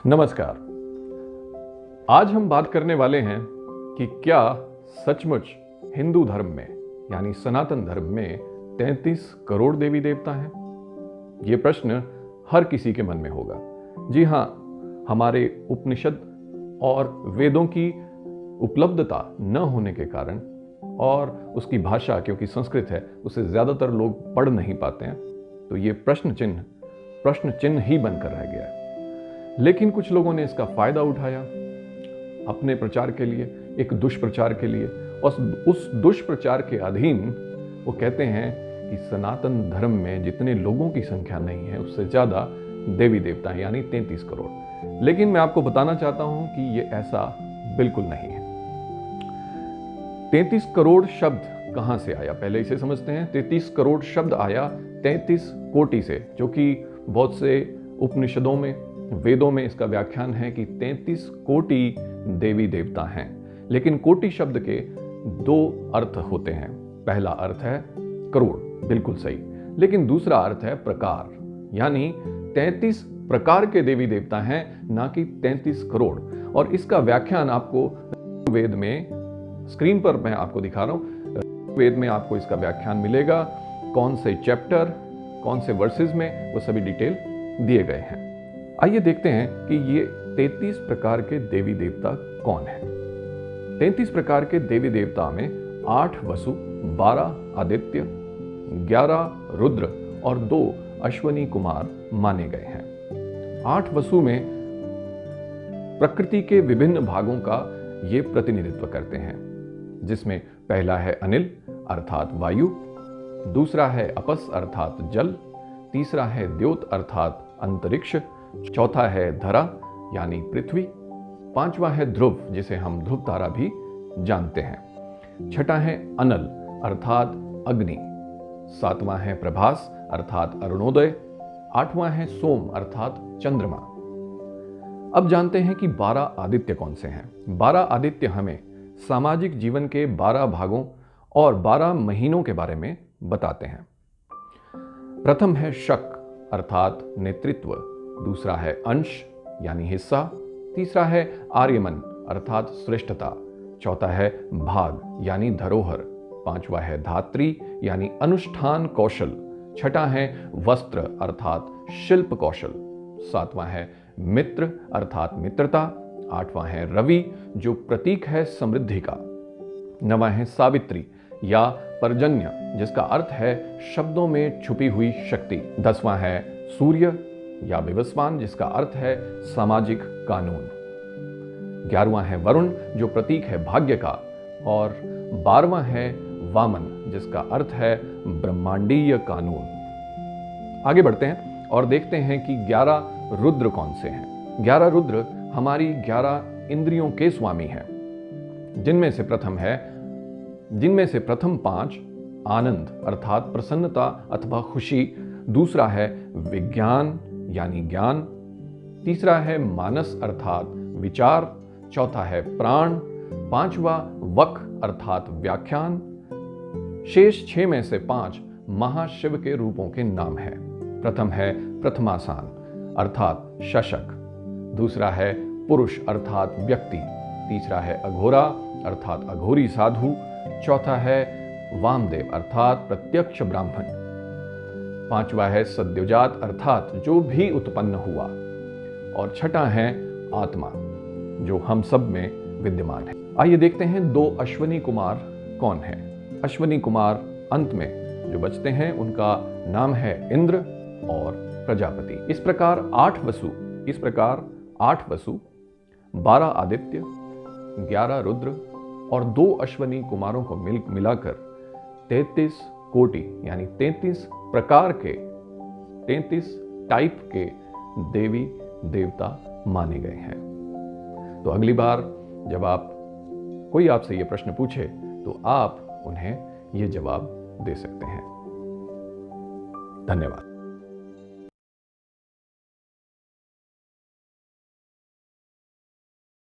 नमस्कार। आज हम बात करने वाले हैं कि क्या सचमुच हिंदू धर्म में यानी सनातन धर्म में 33 करोड़ देवी देवता हैं। ये प्रश्न हर किसी के मन में होगा। जी हाँ, हमारे उपनिषद और वेदों की उपलब्धता न होने के कारण और उसकी भाषा क्योंकि संस्कृत है, उसे ज़्यादातर लोग पढ़ नहीं पाते हैं, तो ये प्रश्न चिन्ह ही बनकर रह गया है। लेकिन कुछ लोगों ने इसका फायदा उठाया अपने प्रचार के लिए, एक दुष्प्रचार के लिए, और उस दुष्प्रचार के अधीन वो कहते हैं कि सनातन धर्म में जितने लोगों की संख्या नहीं है उससे ज्यादा देवी देवता हैं, यानी 33 करोड़। लेकिन मैं आपको बताना चाहता हूं कि ये ऐसा बिल्कुल नहीं है। 33 करोड़ शब्द कहां से आया, पहले इसे समझते हैं। 33 करोड़ शब्द आया 33 कोटि से, जो कि बहुत से उपनिषदों में, वेदों में इसका व्याख्यान है कि 33 कोटि देवी देवता हैं। लेकिन कोटि शब्द के दो अर्थ होते हैं। पहला अर्थ है करोड़, बिल्कुल सही, लेकिन दूसरा अर्थ है प्रकार, यानी 33 प्रकार के देवी देवता हैं, ना कि 33 करोड़। और इसका व्याख्यान आपको वेद में, स्क्रीन पर मैं आपको दिखा रहा हूं, वेद में आपको इसका व्याख्यान मिलेगा। कौन से चैप्टर, कौन से वर्सेस में, वो सभी डिटेल दिए गए हैं। आइए देखते हैं कि ये 33 प्रकार के देवी देवता कौन हैं। 33 प्रकार के देवी देवता में 8 वसु, 12 आदित्य, 11 रुद्र और 2 अश्वनी कुमार माने गए हैं। 8 वसु में प्रकृति के विभिन्न भागों का ये प्रतिनिधित्व करते हैं, जिसमें पहला है अनिल अर्थात वायु, दूसरा है अपस अर्थात जल, तीसरा है द्योत अर्थात अंतरिक्ष, चौथा है धरा यानी पृथ्वी, पांचवा है ध्रुव जिसे हम ध्रुव तारा भी जानते हैं, छठा है अनल अर्थात अग्नि, सातवां है प्रभास अर्थात अरुणोदय, आठवां है सोम अर्थात चंद्रमा। अब जानते हैं कि 12 आदित्य कौन से हैं। 12 आदित्य हमें सामाजिक जीवन के 12 भागों और 12 महीनों के बारे में बताते हैं। प्रथम है शक अर्थात नेतृत्व, दूसरा है अंश यानी हिस्सा, तीसरा है आर्यमन अर्थात श्रेष्ठता, चौथा है भाग यानी धरोहर, पांचवा है धात्री यानी अनुष्ठान कौशल, छठा है वस्त्र अर्थात शिल्प कौशल, सातवां है मित्र अर्थात मित्रता, आठवां है रवि जो प्रतीक है समृद्धि का, नवां है सावित्री या पर्जन्य जिसका अर्थ है शब्दों में छुपी हुई शक्ति, 10वां है सूर्य या विवस्वान जिसका अर्थ है सामाजिक कानून, 11वां है वरुण जो प्रतीक है भाग्य का, और 12वां है वामन जिसका अर्थ है ब्रह्मांडीय कानून। आगे बढ़ते हैं और देखते हैं कि 11 रुद्र कौन से हैं। 11 रुद्र हमारी 11 इंद्रियों के स्वामी हैं, जिनमें से प्रथम 5 आनंद अर्थात प्रसन्नता अथवा खुशी, दूसरा है विज्ञान यानी ज्ञान, तीसरा है मानस अर्थात विचार, चौथा है प्राण, पांचवा वक अर्थात व्याख्यान, शेष 6 में से 5 महाशिव के रूपों के नाम है। प्रथम है प्रथमासान अर्थात शशक, दूसरा है पुरुष अर्थात व्यक्ति, तीसरा है अघोरा अर्थात अघोरी साधु, चौथा है वामदेव अर्थात प्रत्यक्ष ब्राह्मण, पांचवा है सद्योजात अर्थात जो भी उत्पन्न हुआ, और छठा है आत्मा जो हम सब में विद्यमान है। आइए देखते हैं 2 अश्वनी कुमार कौन है। अश्वनी कुमार अंत में जो बचते हैं उनका नाम है इंद्र और प्रजापति। इस प्रकार 8 वसु, 12 आदित्य, 11 रुद्र और 2 अश्वनी कुमारों को मिलाकर 33 कोटि यानी 33 प्रकार के, 33 टाइप के देवी देवता माने गए हैं। तो अगली बार जब कोई आपसे ये प्रश्न पूछे तो आप उन्हें ये जवाब दे सकते हैं। धन्यवाद।